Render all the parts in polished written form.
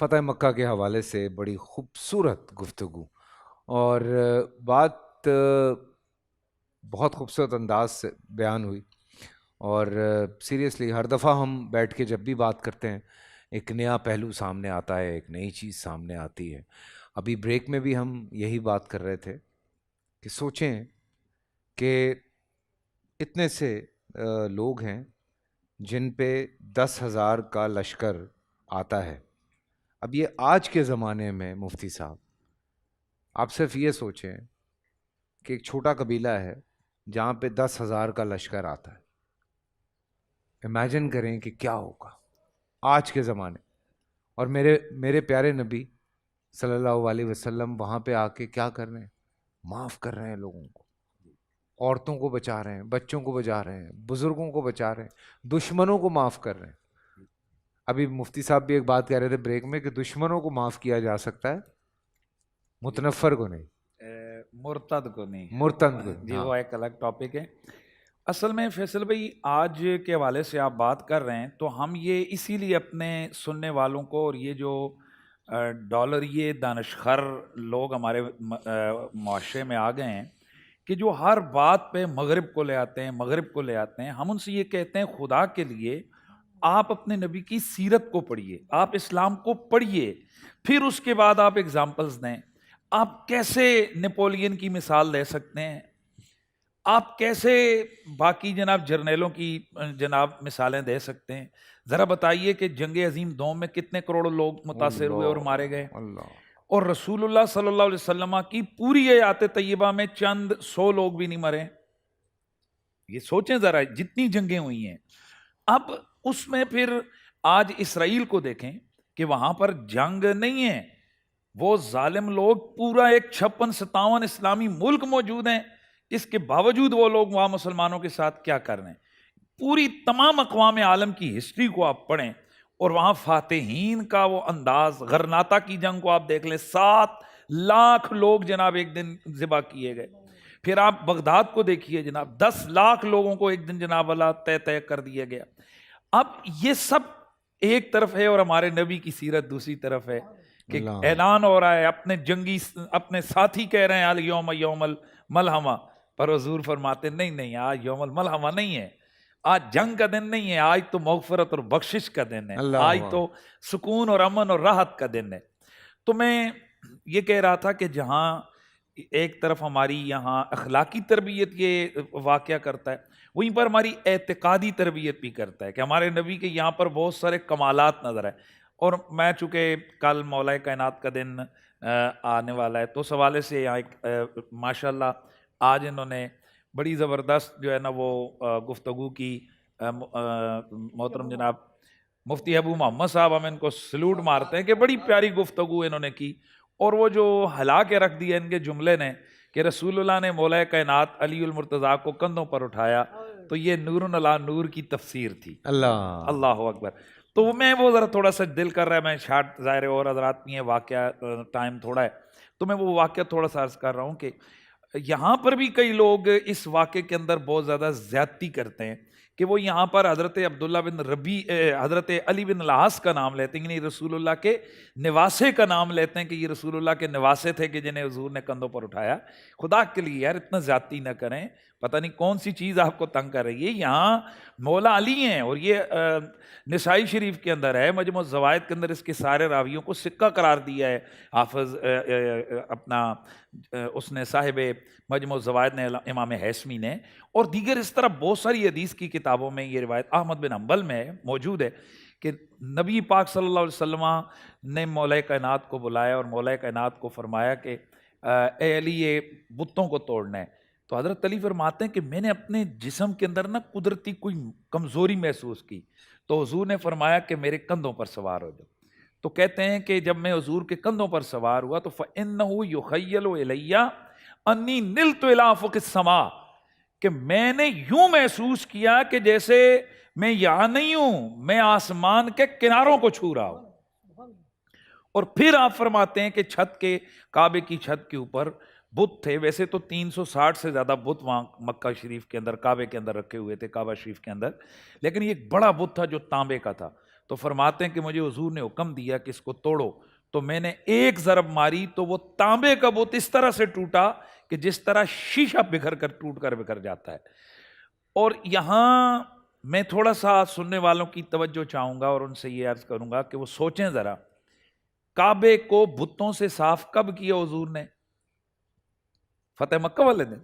فتح مکہ کے حوالے سے بڑی خوبصورت گفتگو اور بات بہت خوبصورت انداز سے بیان ہوئی. اور سیریسلی ہر دفعہ ہم بیٹھ کے جب بھی بات کرتے ہیں ایک نیا پہلو سامنے آتا ہے، ایک نئی چیز سامنے آتی ہے. ابھی بریک میں بھی ہم یہی بات کر رہے تھے کہ سوچیں کہ اتنے سے لوگ ہیں جن پہ 10,000 کا لشکر آتا ہے. اب یہ آج کے زمانے میں مفتی صاحب آپ صرف یہ سوچیں کہ ایک چھوٹا قبیلہ ہے جہاں پہ 10,000 کا لشکر آتا ہے. امیجن کریں کہ کیا ہوگا آج کے زمانے. اور میرے پیارے نبی صلی اللہ علیہ وسلم وہاں پہ آ کے کیا کر رہے ہیں؟ معاف کر رہے ہیں لوگوں کو، عورتوں کو بچا رہے ہیں، بچوں کو بچا رہے ہیں، بزرگوں کو بچا رہے ہیں، دشمنوں کو معاف کر رہے ہیں. ابھی مفتی صاحب بھی ایک بات کہہ رہے تھے بریک میں کہ دشمنوں کو معاف کیا جا سکتا ہے، متنفر کو نہیں، مرتد کو نہیں. مرتد کو. جی وہ ایک الگ ٹاپک ہے. اصل میں فیصل بھائی آج کے حوالے سے آپ بات کر رہے ہیں تو ہم یہ اسی لیے اپنے سننے والوں کو، اور یہ جو ڈالر یہ دانشخر لوگ ہمارے معاشرے میں آ گئے ہیں کہ جو ہر بات پہ مغرب کو لے آتے ہیں، مغرب کو لے آتے ہیں. ہم ان سے یہ کہتے ہیں خدا کے لیے آپ اپنے نبی کی سیرت کو پڑھیے، آپ اسلام کو پڑھیے، پھر اس کے بعد آپ اگزامپلز دیں. آپ کیسے نیپولین کی مثال دے سکتے ہیں؟ آپ کیسے باقی جناب جرنیلوں کی جناب مثالیں دے سکتے ہیں؟ ذرا بتائیے کہ جنگ عظیم دوم میں کتنے کروڑ لوگ متاثر ہوئے اور مارے گئے، اور رسول اللہ صلی اللہ علیہ وسلم کی پوری آیات طیبہ میں چند 100 لوگ بھی نہیں مرے. یہ سوچیں ذرا جتنی جنگیں ہوئی ہیں. اب اس میں پھر آج اسرائیل کو دیکھیں کہ وہاں پر جنگ نہیں ہے، وہ ظالم لوگ پورا ایک 56-57 اسلامی ملک موجود ہیں، اس کے باوجود وہ لوگ وہاں مسلمانوں کے ساتھ کیا کر رہے ہیں. پوری تمام اقوام عالم کی ہسٹری کو آپ پڑھیں اور وہاں فاتحین کا وہ انداز، غرناطہ کی جنگ کو آپ دیکھ لیں، 7 لاکھ لوگ جناب ایک دن ذبح کیے گئے. پھر آپ بغداد کو دیکھیے جناب، 10 لاکھ لوگوں کو ایک دن جناب اللہ طے کر دیا گیا. اب یہ سب ایک طرف ہے اور ہمارے نبی کی سیرت دوسری طرف ہے کہ اعلان ہو رہا ہے، اپنے جنگی اپنے ساتھی کہہ رہے ہیں الیوم یوم الملحمہ، پر حضور فرماتے نہیں آج یوم الملحمہ نہیں ہے، آج جنگ کا دن نہیں ہے، آج تو مغفرت اور بخشش کا دن ہے، آج تو سکون اور امن اور راحت کا دن ہے. تو میں یہ کہہ رہا تھا کہ جہاں ایک طرف ہماری یہاں اخلاقی تربیت یہ واقعہ کرتا ہے، وہیں پر ہماری اعتقادی تربیت بھی کرتا ہے کہ ہمارے نبی کے یہاں پر بہت سارے کمالات نظر آئے. اور میں چونکہ کل مولا کائنات کا دن آنے والا ہے تو اس حوالے سے یہاں ایک ماشاءاللہ آج انہوں نے بڑی زبردست جو ہے نا وہ گفتگو کی. محترم جناب مفتی ابو محمد صاحب، ہم ان کو سلوٹ مارتے ہیں کہ بڑی پیاری گفتگو انہوں نے کی. اور وہ جو ہلا کے رکھ دیا ان کے جملے نے کہ رسول اللہ نے مولا کائنات علی المرتضیٰ کو کندھوں پر اٹھایا، تو یہ نور علی نور کی تفسیر تھی. اللہ اکبر. تو میں وہ ذرا تھوڑا سا دل کر رہا ہے، میں شارٹ ظاہر اور حضرات نہیں ہے، واقعہ ٹائم تھوڑا ہے تو میں وہ واقعہ تھوڑا سا عرض کر رہا ہوں کہ یہاں پر بھی کئی لوگ اس واقعے کے اندر بہت زیادہ زیادتی کرتے ہیں کہ وہ یہاں پر حضرت عبداللہ بن حضرت علی بن العاص کا نام لیتے ہیں، یعنی رسول اللہ کے نواسے کا نام لیتے ہیں کہ یہ رسول اللہ کے نواسے تھے کہ جنہیں حضور نے کندھوں پر اٹھایا. خدا کے لیے یار اتنا زیادتی نہ کریں، پتہ نہیں کون سی چیز آپ کو تنگ کر رہی ہے. یہاں مولا علی ہیں اور یہ نسائی شریف کے اندر ہے، مجموع الزوائد کے اندر اس کے سارے راویوں کو سکہ قرار دیا ہے حافظ اپنا اس نے صاحب مجموع الزوائد نے، امام حیثمی نے، اور دیگر اس طرح بہت ساری حدیث کی کتابوں میں یہ روایت احمد بن حنبل میں موجود ہے کہ نبی پاک صلی اللہ علیہ وسلم نے مولا کائنات کو بلایا اور مولا کائنات کو فرمایا کہ اے علی یہ بتوں کو توڑنا ہے. تو حضرت علی فرماتے ہیں کہ میں نے اپنے جسم کے اندر نا قدرتی کوئی کمزوری محسوس کی، تو حضور نے فرمایا کہ میرے کندھوں پر سوار ہو جاؤ. تو کہتے ہیں کہ جب میں حضور کے کندھوں پر سوار ہوا تو فَإِنَّهُ يُخَيَّلُ إِلَيَّ أَنِّي نِلْتُ إِلَىٰ أُفُقِ السَّمَاءِ، کہ میں نے یوں محسوس کیا کہ جیسے میں یہاں نہیں ہوں، میں آسمان کے کناروں کو چھو رہا ہوں. اور پھر آپ فرماتے ہیں کہ چھت کے کعبے کی چھت کے اوپر بت تھے. ویسے تو 360 سے زیادہ بت وہاں مکہ شریف کے اندر کعبے کے اندر رکھے ہوئے تھے، کعبہ شریف کے اندر، لیکن یہ ایک بڑا بت تھا جو تانبے کا تھا. تو فرماتے ہیں کہ مجھے حضور نے حکم دیا کہ اس کو توڑو، تو میں نے ایک ضرب ماری تو وہ تانبے کا بت اس طرح سے ٹوٹا کہ جس طرح شیشہ ٹوٹ کر بکھر جاتا ہے۔ اور یہاں میں تھوڑا سا سننے والوں کی توجہ چاہوں گا اور ان سے یہ عرض کروں گا کہ وہ سوچیں ذرا، کعبے کو بتوں سے صاف کب کیا حضور نے؟ فتح مکہ والے دن۔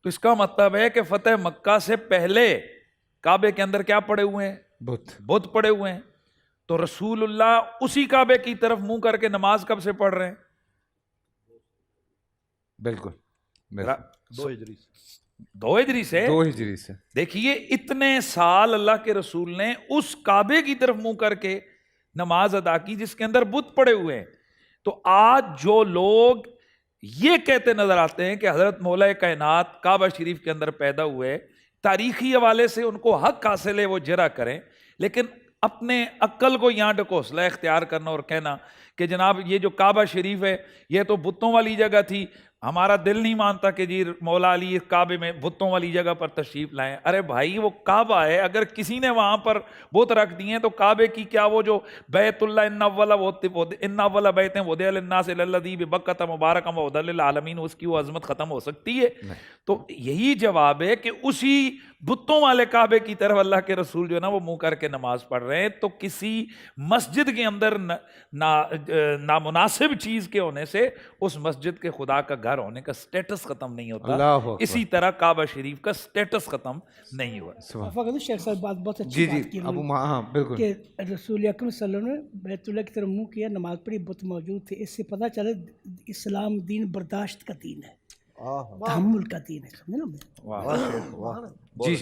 تو اس کا مطلب ہے کہ فتح مکہ سے پہلے کعبے کے اندر کیا پڑے ہوئے ہیں؟ بت پڑے ہوئے ہیں۔ تو رسول اللہ اسی کعبے کی طرف منہ کر کے نماز کب سے پڑھ رہے ہیں؟ بالکل 2 ہجری سے۔ دیکھیے اتنے سال اللہ کے رسول نے اس کعبے کی طرف منہ کر کے نماز ادا کی جس کے اندر بت پڑے ہوئے ہیں۔ تو آج جو لوگ یہ کہتے نظر آتے ہیں کہ حضرت مولا کائنات کعبہ شریف کے اندر پیدا ہوئے، تاریخی حوالے سے ان کو حق حاصل ہے وہ جرا کریں، لیکن اپنے عقل کو یہاں ڈکوسلا اختیار کرنا اور کہنا کہ جناب یہ جو کعبہ شریف ہے یہ تو بتوں والی جگہ تھی، ہمارا دل نہیں مانتا کہ جی مولا علی کعبے میں بتوں والی جگہ پر تشریف لائیں۔ ارے بھائی وہ کعبہ ہے، اگر کسی نے وہاں پر بت رکھ دیے ہیں تو کعبے کی کیا وہ جو بیت اللہ ان اول بیت وضع للناس الذی ببکۃ مبارکا وہدی للعالمین، اس کی وہ عظمت ختم ہو سکتی ہے؟ تو یہی جواب ہے کہ اسی بتوں والے کعبے کی طرف اللہ کے رسول جو ہے نا وہ منہ کر کے نماز پڑھ رہے ہیں۔ تو کسی مسجد کے اندر نامناسب چیز کے ہونے سے اس مسجد کے خدا کا گھر ہونے کا سٹیٹس ختم نہیں ہوتا، اسی طرح کعبہ شریف کا سٹیٹس ختم نہیں ہوا۔ شیخ صاحب بہت اچھی بات کی بالکل کہ رسول اکرم صلی اللہ علیہ وسلم نے بیت اللہ کی طرف منہ کیا، نماز پڑھی، بت موجود تھے۔ اس سے پتہ چلے اسلام دین برداشت کا دین ہے، تحمل کا دین ہے، سمجھے نا؟ جی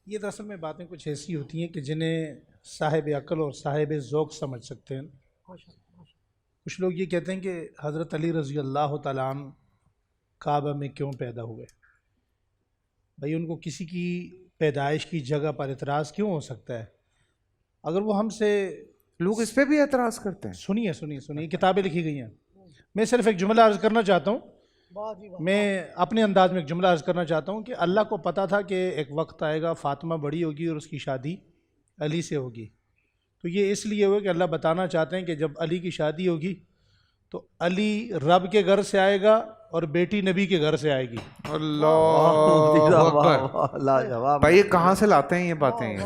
یہ دراصل میں باتیں کچھ ایسی ہوتی ہیں کہ جنہیں صاحب عقل اور صاحب ذوق سمجھ سکتے ہیں۔ کچھ لوگ یہ کہتے ہیں کہ حضرت علی رضی اللہ تعالیٰ عنہ کعبہ میں کیوں پیدا ہوئے؟ بھائی ان کو کسی کی پیدائش کی جگہ پر اعتراض کیوں ہو سکتا ہے؟ اگر وہ ہم سے لوگ اس پہ بھی اعتراض کرتے ہیں۔ سنیے کتابیں لکھی گئی ہیں۔ میں صرف ایک جملہ عرض کرنا چاہتا ہوں، میں اپنے انداز میں ایک جملہ عرض کرنا چاہتا ہوں کہ اللہ کو پتہ تھا کہ ایک وقت آئے گا فاطمہ بڑی ہوگی اور اس کی شادی علی سے ہوگی، تو یہ اس لیے ہوا کہ اللہ بتانا چاہتے ہیں کہ جب علی کی شادی ہوگی تو علی رب کے گھر سے آئے گا اور بیٹی نبی کے گھر سے آئے گی۔ اللہ اکبر! بھائی یہ کہاں سے لاتے ہیں یہ باتیں؟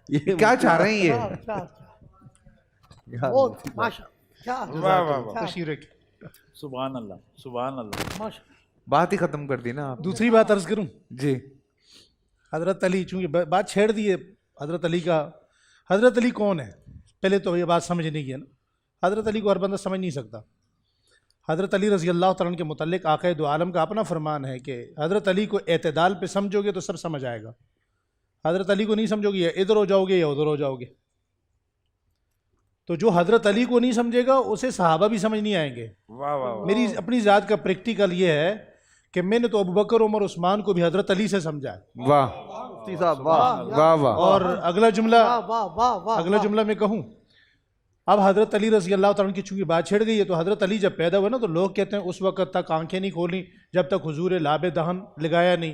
یہ کیا چاہ رہے ہیں تشریح سبحان اللہ بات ہی ختم کر دی نا آپ۔ دوسری بات عرض کروں؟ جی حضرت علی، چونکہ بات چھیڑ دی ہے حضرت علی کا، حضرت علی کون ہے؟ پہلے تو یہ بات سمجھنے کی ہے نا، حضرت علی کو ہر بندہ سمجھ نہیں سکتا۔ حضرت علی رضی اللہ تعالیٰ عنہ کے متعلق آقا دو عالم کا اپنا فرمان ہے کہ حضرت علی کو اعتدال پہ سمجھو گے تو سب سمجھ آئے گا، حضرت علی کو نہیں سمجھو گے یا ادھر ہو جاؤ گے یا ادھر ہو جاؤ گے۔ تو جو حضرت علی کو نہیں سمجھے گا اسے صحابہ بھی سمجھ نہیں آئیں گے۔ میری اپنی ذات کا پریکٹیکل یہ ہے کہ میں نے تو ابوبکر عمر عثمان کو بھی حضرت علی سے سمجھا ہے۔ واہ اور اگلا جملہ میں کہوں، اب حضرت علی رضی اللہ تعالیٰ کی چونکہ بات چھڑ گئی ہے تو حضرت علی جب پیدا ہوئے نا تو لوگ کہتے ہیں اس وقت تک آنکھیں نہیں کھولیں جب تک حضور لاب دہن لگایا نہیں۔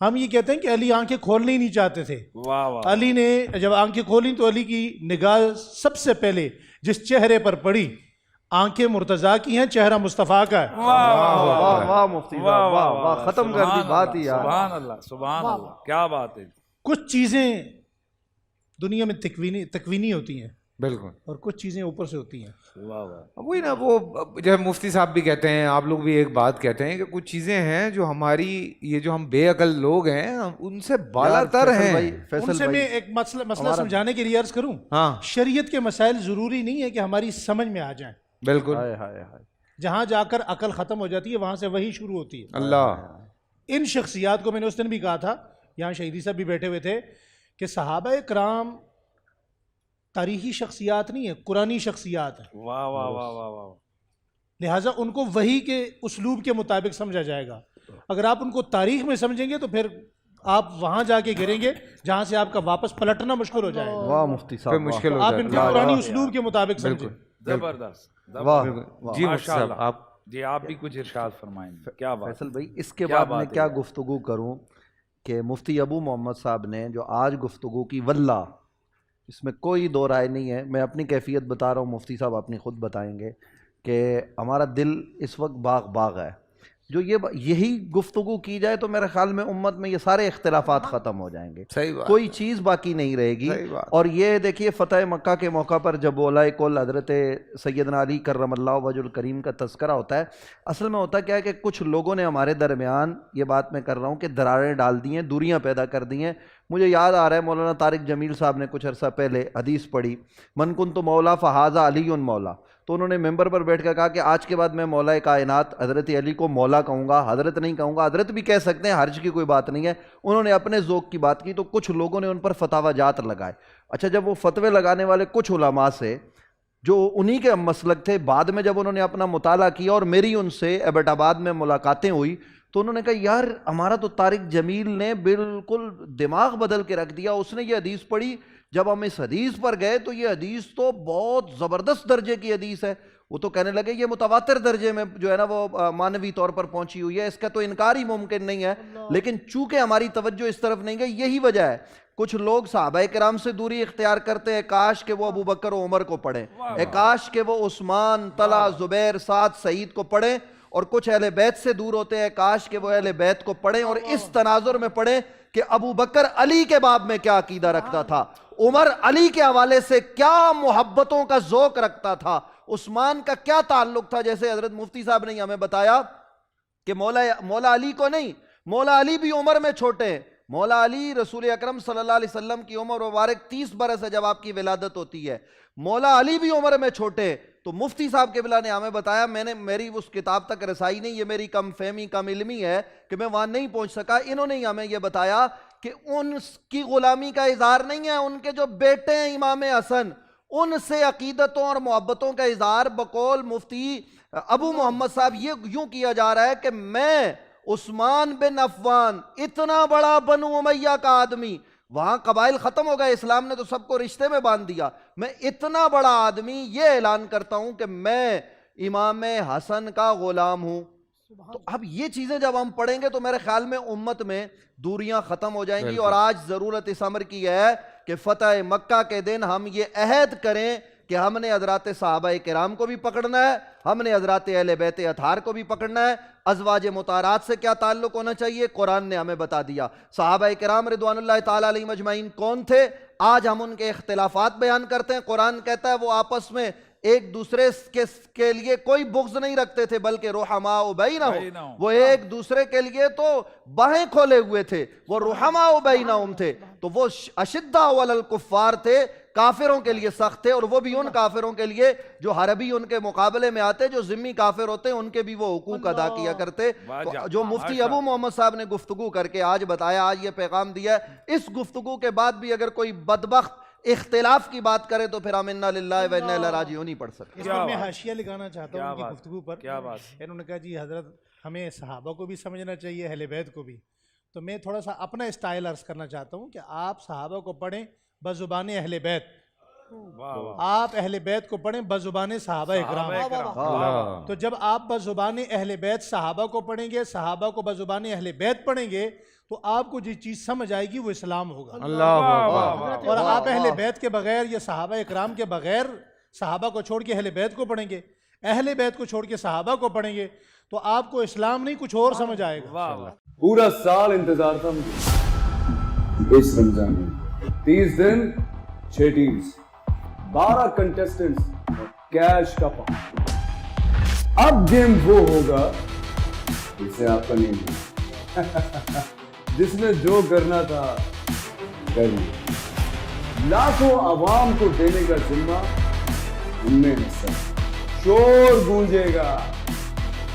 ہم یہ کہتے ہیں کہ علی آنکھیں کھولنے ہی نہیں چاہتے تھے۔ علی نے جب آنکھیں کھولیں تو علی کی نگاہ سب سے پہلے جس چہرے پر پڑی، آنکھیں مرتضیٰ کی ہیں، چہرہ مصطفیٰ کا ہے۔ واہ مفتی صاحب، واہ ختم کر دی بات ہی یار۔ سبحان اللہ، کیا بات ہے۔ کچھ چیزیں دنیا میں تکوینی ہوتی ہیں بالکل، اور کچھ چیزیں اوپر سے ہوتی ہیں۔ وہی نا، وہ جب مفتی صاحب بھی کہتے ہیں، آپ لوگ بھی ایک بات کہتے ہیں کہ کچھ چیزیں ہیں جو ہماری، یہ جو ہم بے عقل لوگ ہیں ان سے بالا تر ہیں۔ ان سے میں ایک مسئلہ سمجھانے کے لیے عرض کروں، شریعت کے مسائل ضروری نہیں ہے کہ ہماری سمجھ میں آ جائیں۔ بالکل، جہاں جا کر عقل ختم ہو جاتی ہے وہاں سے وہی شروع ہوتی ہے۔ اللہ، ان شخصیات کو میں نے اس دن بھی کہا تھا، یہاں شہیدی صاحب بھی بیٹھے ہوئے تھے، کہ صحابہ کرام تاریخی شخصیات نہیں ہیں، قرآنی شخصیات ہیں۔ واہ واہ واہ واہ واہ۔ لہٰذا ان کو وحی کے اسلوب کے مطابق سمجھا جائے گا۔ اگر آپ ان کو تاریخ میں سمجھیں گے تو پھر آپ وہاں جا کے گریں گے جہاں سے آپ کا واپس پلٹنا مشکل ہو جائے گا۔ واہ مفتی صاحب، مشکل ہو آپ جائے ان کو قرآنی اسلوب کے مطابق سمجھیں۔ زبردست۔ جی مفتی صاحب، آپ جی آپ بھی کچھ ارشاد فرمائیں۔ کیا بات فیصل بھائی، اس کے بعد میں کیا گفتگو کروں کہ مفتی ابو محمد صاحب نے جو آج گفتگو کی، واللہ اس میں کوئی دو رائے نہیں ہے. میں اپنی کیفیت بتا رہا ہوں, مفتی صاحب اپنی خود بتائیں گے کہ ہمارا دل اس وقت باغ باغ ہے. جو یہی گفتگو کی جائے تو میرے خیال میں امت میں یہ سارے اختلافات ختم ہو جائیں گے, صحیح بات, کوئی چیز باقی نہیں رہے گی. اور یہ دیکھیے فتح مکہ کے موقع پر جب علماء کل حضرت سیدنا علی کرم اللہ وجہ الکریم کا تذکرہ ہوتا ہے, اصل میں ہوتا کیا ہے کہ کچھ لوگوں نے ہمارے درمیان, یہ بات میں کر رہا ہوں کہ دراریں ڈال دی ہیں, دوریاں پیدا کر دی ہیں. مجھے یاد آ رہا ہے مولانا طارق جمیل صاحب نے کچھ عرصہ پہلے حدیث پڑھی, من کنت مولا فہذا علی مولا. تو انہوں نے ممبر پر بیٹھ کر کہا کہ آج کے بعد میں مولا کائنات حضرت علی کو مولا کہوں گا, حضرت نہیں کہوں گا. حضرت بھی کہہ سکتے ہیں, حرج کی کوئی بات نہیں ہے. انہوں نے اپنے ذوق کی بات کی تو کچھ لوگوں نے ان پر فتاوی جات لگائے. اچھا, جب وہ فتوے لگانے والے کچھ علماء سے جو انہی کے مسلک تھے, بعد میں جب انہوں نے اپنا مطالعہ کیا اور میری ان سے ایبٹ آباد میں ملاقاتیں ہوئی, تو انہوں نے کہا یار ہمارا تو طارق جمیل نے بالکل دماغ بدل کے رکھ دیا. اس نے یہ حدیث پڑھی, جب ہم اس حدیث پر گئے تو یہ حدیث تو بہت زبردست درجے کی حدیث ہے. وہ تو کہنے لگے یہ متواتر درجے میں جو ہے نا وہ مانوی طور پر پہنچی ہوئی ہے, اس کا تو انکار ہی ممکن نہیں ہے. لیکن چونکہ ہماری توجہ اس طرف نہیں گئی, یہی وجہ ہے کچھ لوگ صحابہ کرام سے دوری اختیار کرتے ہیں, کاش کہ وہ ابو بکر و عمر کو پڑھیں, کاش کہ وہ عثمان, طلحہ, زبیر, سعد, سعید کو پڑھیں. اور کچھ اہل بیت سے دور ہوتے ہیں, کاش کہ وہ اہل بیت کو پڑھیں اور اس تناظر میں پڑھیں کہ ابو بکر علی کے باب میں کیا عقیدہ رکھتا تھا, عمر علی کے حوالے سے کیا محبتوں کا ذوق رکھتا تھا, عثمان کا کیا تعلق تھا. جیسے حضرت مفتی صاحب نے ہمیں بتایا کہ مولا علی کو نہیں, مولا علی بھی عمر میں چھوٹے ہیں. مولا علی رسول اکرم صلی اللہ علیہ وسلم کی عمر مبارک 30 برس ہے جب آپ کی ولادت ہوتی ہے, مولا علی بھی عمر میں چھوٹے. تو مفتی صاحب قبلہ نے ہمیں بتایا, میری اس کتاب تک رسائی نہیں, یہ میری کم فہمی کم علمی ہے کہ میں وہاں نہیں پہنچ سکا. انہوں نے ہمیں یہ بتایا کہ ان کی غلامی کا اظہار نہیں ہے, ان کے جو بیٹے ہیں امام حسن, ان سے عقیدتوں اور محبتوں کا اظہار بقول مفتی ابو محمد صاحب یہ یوں کیا جا رہا ہے کہ میں عثمان بن عفان, اتنا بڑا بنو امیہ کا آدمی, وہاں قبائل ختم ہو گئے, اسلام نے تو سب کو رشتے میں باندھ دیا, میں اتنا بڑا آدمی یہ اعلان کرتا ہوں کہ میں امام حسن کا غلام ہوں. تو اب یہ چیزیں جب ہم پڑھیں گے تو میرے خیال میں امت میں دوریاں ختم ہو جائیں گی. اور آج ضرورت اس امر کی ہے کہ فتح مکہ کے دن ہم یہ عہد کریں کہ ہم نے حضرات صحابہ کرام کو بھی پکڑنا ہے, ہم نے حضرات اہل بیت اطہار کو بھی پکڑنا ہے. ازواج مطہرات سے کیا تعلق ہونا چاہیے, قرآن نے ہمیں بتا دیا. صحابہ کرام رضوان اللہ تعالیٰ علیہم اجمعین کون تھے, آج ہم ان کے اختلافات بیان کرتے ہیں. قرآن کہتا ہے وہ آپس میں ایک دوسرے کے لیے کوئی بغض نہیں رکھتے تھے, بلکہ رحماء بینہم, وہ ایک دوسرے کے لیے تو باہیں کھولے ہوئے تھے, وہ رحماء بینہم تھے. تو وہ اشداء علی الکفار تھے, کافروں کے لیے سخت تھے, اور وہ بھی ان کافروں کے لیے جو حربی ان کے مقابلے میں آتے, جو ذمی کافر ہوتے ان کے بھی وہ حقوق ادا کیا کرتے. جو مفتی ابو محمد صاحب نے گفتگو کر کے آج بتایا, آج یہ پیغام دیا ہے, اس گفتگو کے بعد بھی اگر کوئی بدبخت اختلاف کی بات کرے تو پھر ہم انا للہ و انا الیہ راجعون نہیں پڑھ سکتے. اس پر میں حاشیہ لگانا چاہتا ہوں ان کی گفتگو پر. انہوں نے کہا جی حضرت ہمیں صحابہ کو بھی سمجھنا چاہیے, اہل بیت کو بھی. تو میں تھوڑا سا اپنا اسٹائل عرض کرنا چاہتا ہوں کہ آپ صحابہ کو پڑھیں بزبان اہل بیت, آپ اہل بیت کو پڑھیں بزبان صحابہ اکرام. تو جب آپ بزبان اہل بیت صحابہ کو پڑھیں گے, صحابہ کو بزبان اہل بیت پڑھیں گے, تو آپ کو جو چیز سمجھ آئے گی وہ اسلام ہوگا. اور آپ اہل بیت کے بغیر یا صحابہ اکرام کے بغیر صحابہ کو چھوڑ کے اہل بیت کو پڑھیں گے, اہل بیت کو چھوڑ کے صحابہ کو پڑھیں گے, تو آپ کو اسلام نہیں کچھ اور سمجھ آئے گا. پورا سال انتظار تھا مجھے اس رمضان میں, 30 دن 6 ٹیمز, 12 کنٹیسٹنٹس, کیش کا پاؤں. اب گیم وہ ہوگا جسے آپ کا نہیں ہے, جس نے جو کرنا تھا کر لیا. لاکھوں عوام کو دینے کا ذمہ ان میں حصہ. شور گونجے گا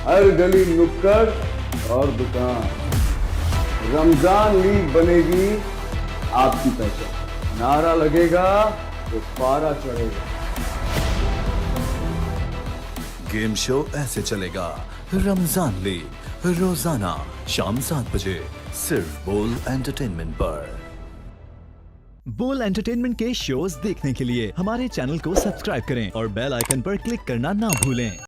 ہر گلی نکڑ اور دکان, رمضان لیگ بنے گی آپ کی پہچان. نعرہ لگے گا تو پارا چڑھے گا. گیم شو ایسے چلے گا رمضان لیگ, روزانہ شام 7 بجے صرف بول انٹرٹینمنٹ پر. بول انٹرٹینمنٹ کے شوز دیکھنے کے لیے ہمارے چینل کو سبسکرائب کریں اور بیل آئیکن پر کلک کرنا نہ بھولیں.